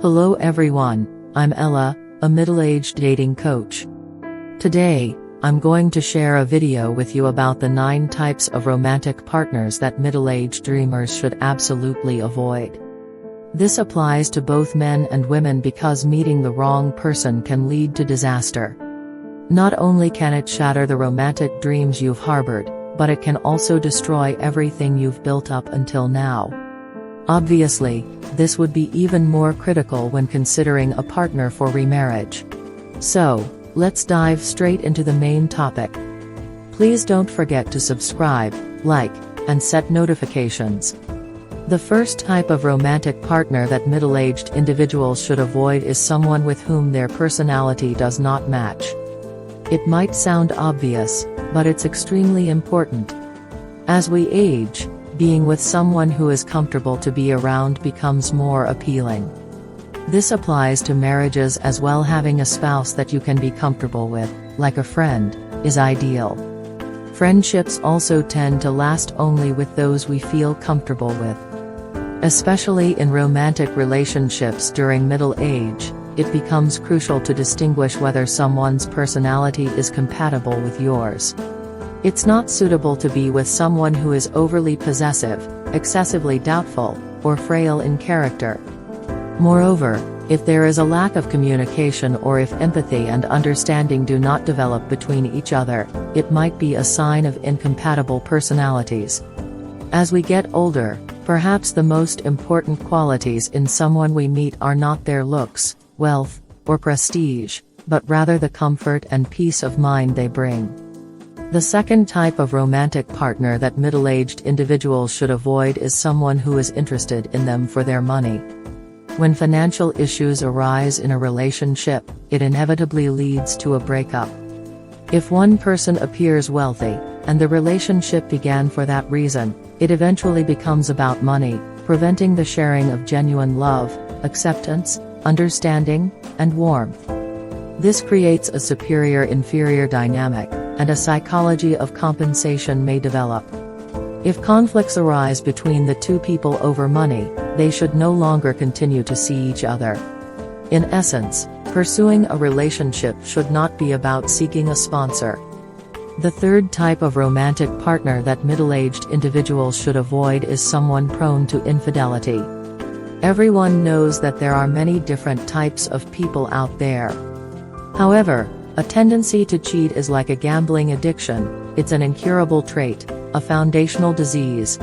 Hello everyone, I'm Ella, a middle-aged dating coach. Today, I'm going to share a video with you about the 9 types of romantic partners that middle-aged dreamers should absolutely avoid. This applies to both men and women because meeting the wrong person can lead to disaster. Not only can it shatter the romantic dreams you've harbored, but it can also destroy everything you've built up until now. Obviously, this would be even more critical when considering a partner for remarriage. So, let's dive straight into the main topic. Please don't forget to subscribe, like, and set notifications. The first type of romantic partner that middle-aged individuals should avoid is someone with whom their personality does not match. It might sound obvious, but it's extremely important. As we age, being with someone who is comfortable to be around becomes more appealing. This applies to marriages as well. Having a spouse that you can be comfortable with, like a friend, is ideal. Friendships also tend to last only with those we feel comfortable with. Especially in romantic relationships during middle age, it becomes crucial to distinguish whether someone's personality is compatible with yours. It's not suitable to be with someone who is overly possessive, excessively doubtful, or frail in character. Moreover, if there is a lack of communication or if empathy and understanding do not develop between each other, it might be a sign of incompatible personalities. As we get older, perhaps the most important qualities in someone we meet are not their looks, wealth, or prestige, but rather the comfort and peace of mind they bring. The second type of romantic partner that middle-aged individuals should avoid is someone who is interested in them for their money. When financial issues arise in a relationship, it inevitably leads to a breakup. If one person appears wealthy, and the relationship began for that reason, it eventually becomes about money, preventing the sharing of genuine love, acceptance, understanding, and warmth. This creates a superior-inferior dynamic, and a psychology of compensation may develop. If conflicts arise between the two people over money, they should no longer continue to see each other. In essence, pursuing a relationship should not be about seeking a sponsor. The third type of romantic partner that middle-aged individuals should avoid is someone prone to infidelity. Everyone knows that there are many different types of people out there. However, a tendency to cheat is like a gambling addiction. It's an incurable trait, a foundational disease.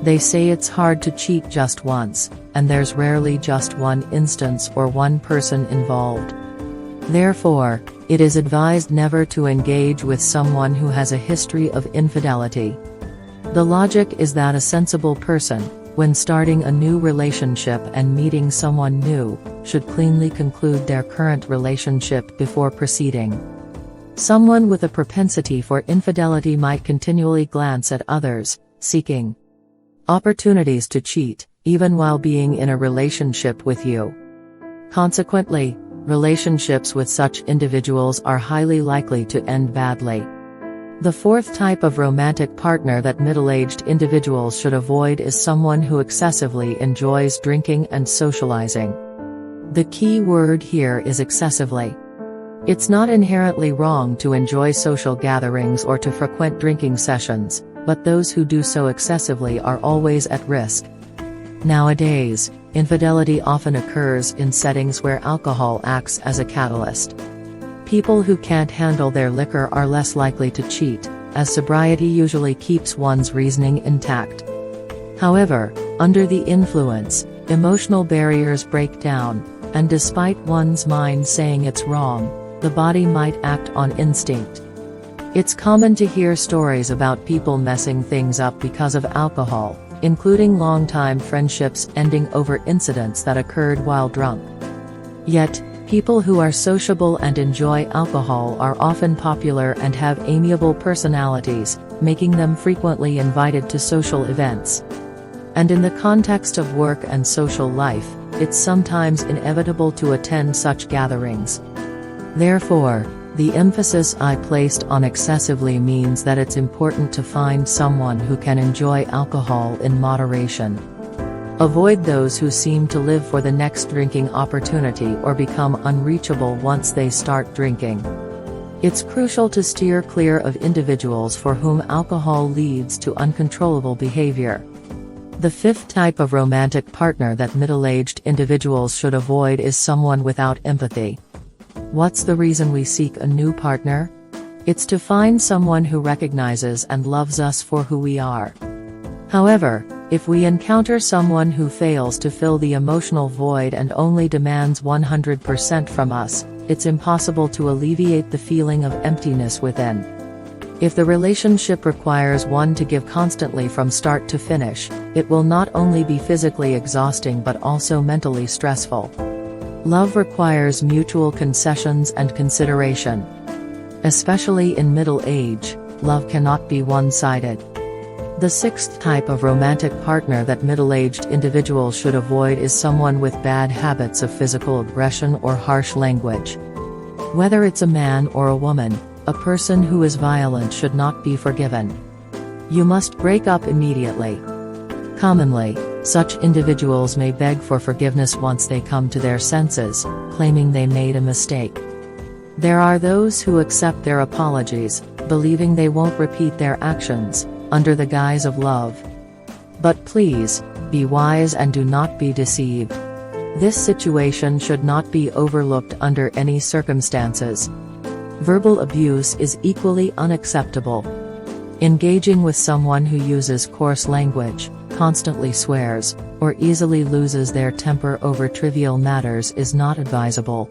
They say it's hard to cheat just once, and there's rarely just one instance or one person involved. Therefore, it is advised never to engage with someone who has a history of infidelity. The logic is that a sensible person, when starting a new relationship and meeting someone new, should cleanly conclude their current relationship before proceeding. Someone with a propensity for infidelity might continually glance at others, seeking opportunities to cheat, even while being in a relationship with you. Consequently, relationships with such individuals are highly likely to end badly. The fourth type of romantic partner that middle-aged individuals should avoid is someone who excessively enjoys drinking and socializing. The key word here is excessively. It's not inherently wrong to enjoy social gatherings or to frequent drinking sessions, but those who do so excessively are always at risk. Nowadays, infidelity often occurs in settings where alcohol acts as a catalyst. People who can't handle their liquor are less likely to cheat, as sobriety usually keeps one's reasoning intact. However, under the influence, emotional barriers break down, and despite one's mind saying it's wrong, the body might act on instinct. It's common to hear stories about people messing things up because of alcohol, including long-time friendships ending over incidents that occurred while drunk. Yet, people who are sociable and enjoy alcohol are often popular and have amiable personalities, making them frequently invited to social events. And in the context of work and social life, it's sometimes inevitable to attend such gatherings. Therefore, the emphasis I placed on excessively means that it's important to find someone who can enjoy alcohol in moderation. Avoid those who seem to live for the next drinking opportunity or become unreachable once they start drinking. It's crucial to steer clear of individuals for whom alcohol leads to uncontrollable behavior. The fifth type of romantic partner that middle-aged individuals should avoid is someone without empathy. What's the reason we seek a new partner? It's to find someone who recognizes and loves us for who we are. However, if we encounter someone who fails to fill the emotional void and only demands 100% from us, it's impossible to alleviate the feeling of emptiness within. If the relationship requires one to give constantly from start to finish, it will not only be physically exhausting but also mentally stressful. Love requires mutual concessions and consideration. Especially in middle age, love cannot be one-sided. The sixth type of romantic partner that middle-aged individuals should avoid is someone with bad habits of physical aggression or harsh language. Whether it's a man or a woman, a person who is violent should not be forgiven. You must break up immediately. Commonly, such individuals may beg for forgiveness once they come to their senses, claiming they made a mistake. There are those who accept their apologies, believing they won't repeat their actions, under the guise of love. But please, be wise and do not be deceived. This situation should not be overlooked under any circumstances. Verbal abuse is equally unacceptable. Engaging with someone who uses coarse language, constantly swears, or easily loses their temper over trivial matters is not advisable.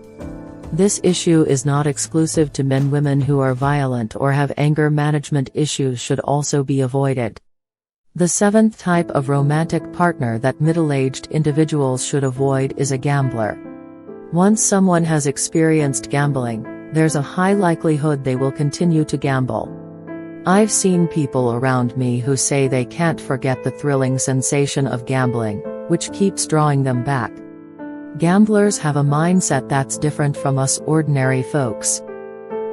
This issue is not exclusive to men. Women who are violent or have anger management issues should also be avoided. The seventh type of romantic partner that middle-aged individuals should avoid is a gambler. Once someone has experienced gambling, there's a high likelihood they will continue to gamble. I've seen people around me who say they can't forget the thrilling sensation of gambling, which keeps drawing them back. Gamblers have a mindset that's different from us ordinary folks.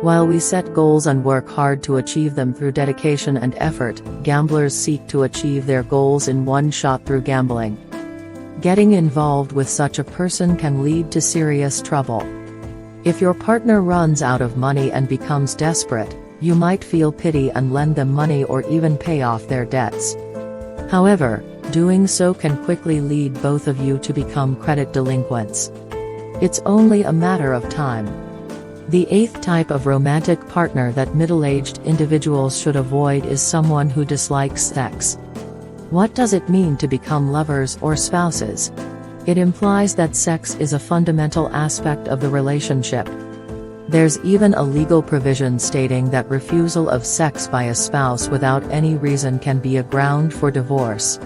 While we set goals and work hard to achieve them through dedication and effort, gamblers seek to achieve their goals in one shot through gambling. Getting involved with such a person can lead to serious trouble. If your partner runs out of money and becomes desperate, you might feel pity and lend them money or even pay off their debts. However, doing so can quickly lead both of you to become credit delinquents. It's only a matter of time. The eighth type of romantic partner that middle-aged individuals should avoid is someone who dislikes sex. What does it mean to become lovers or spouses? It implies that sex is a fundamental aspect of the relationship. There's even a legal provision stating that refusal of sex by a spouse without any reason can be a ground for divorce.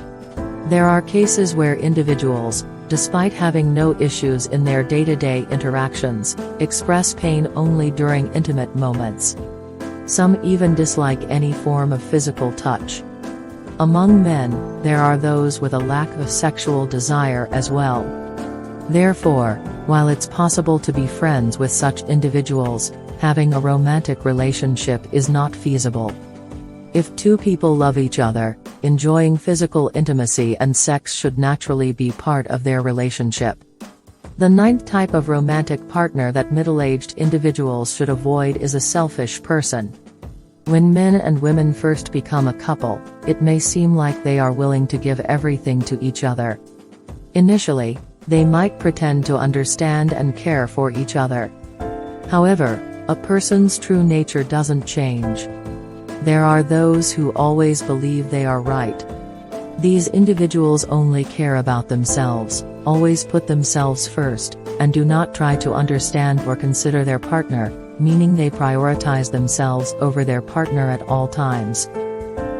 There are cases where individuals, despite having no issues in their day-to-day interactions, express pain only during intimate moments. Some even dislike any form of physical touch. Among men, there are those with a lack of sexual desire as well. Therefore, while it's possible to be friends with such individuals, having a romantic relationship is not feasible. If two people love each other, enjoying physical intimacy and sex should naturally be part of their relationship. The ninth type of romantic partner that middle-aged individuals should avoid is a selfish person. When men and women first become a couple, it may seem like they are willing to give everything to each other. Initially, they might pretend to understand and care for each other. However, a person's true nature doesn't change. There are those who always believe they are right. These individuals only care about themselves, always put themselves first, and do not try to understand or consider their partner, meaning they prioritize themselves over their partner at all times.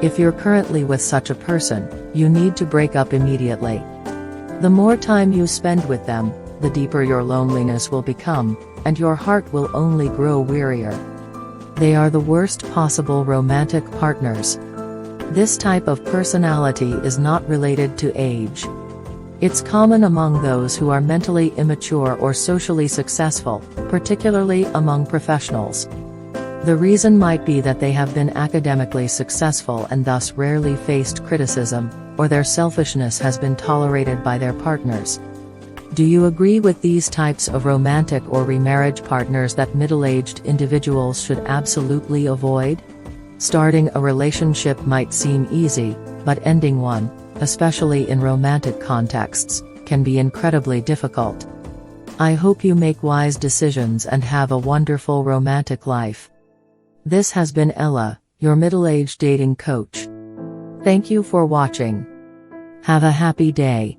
If you're currently with such a person, you need to break up immediately. The more time you spend with them, the deeper your loneliness will become, and your heart will only grow wearier. They are the worst possible romantic partners. This type of personality is not related to age. It's common among those who are mentally immature or socially successful, particularly among professionals. The reason might be that they have been academically successful and thus rarely faced criticism, or their selfishness has been tolerated by their partners. Do you agree with these types of romantic or remarriage partners that middle-aged individuals should absolutely avoid? Starting a relationship might seem easy, but ending one, especially in romantic contexts, can be incredibly difficult. I hope you make wise decisions and have a wonderful romantic life. This has been Ella, your middle-aged dating coach. Thank you for watching. Have a happy day.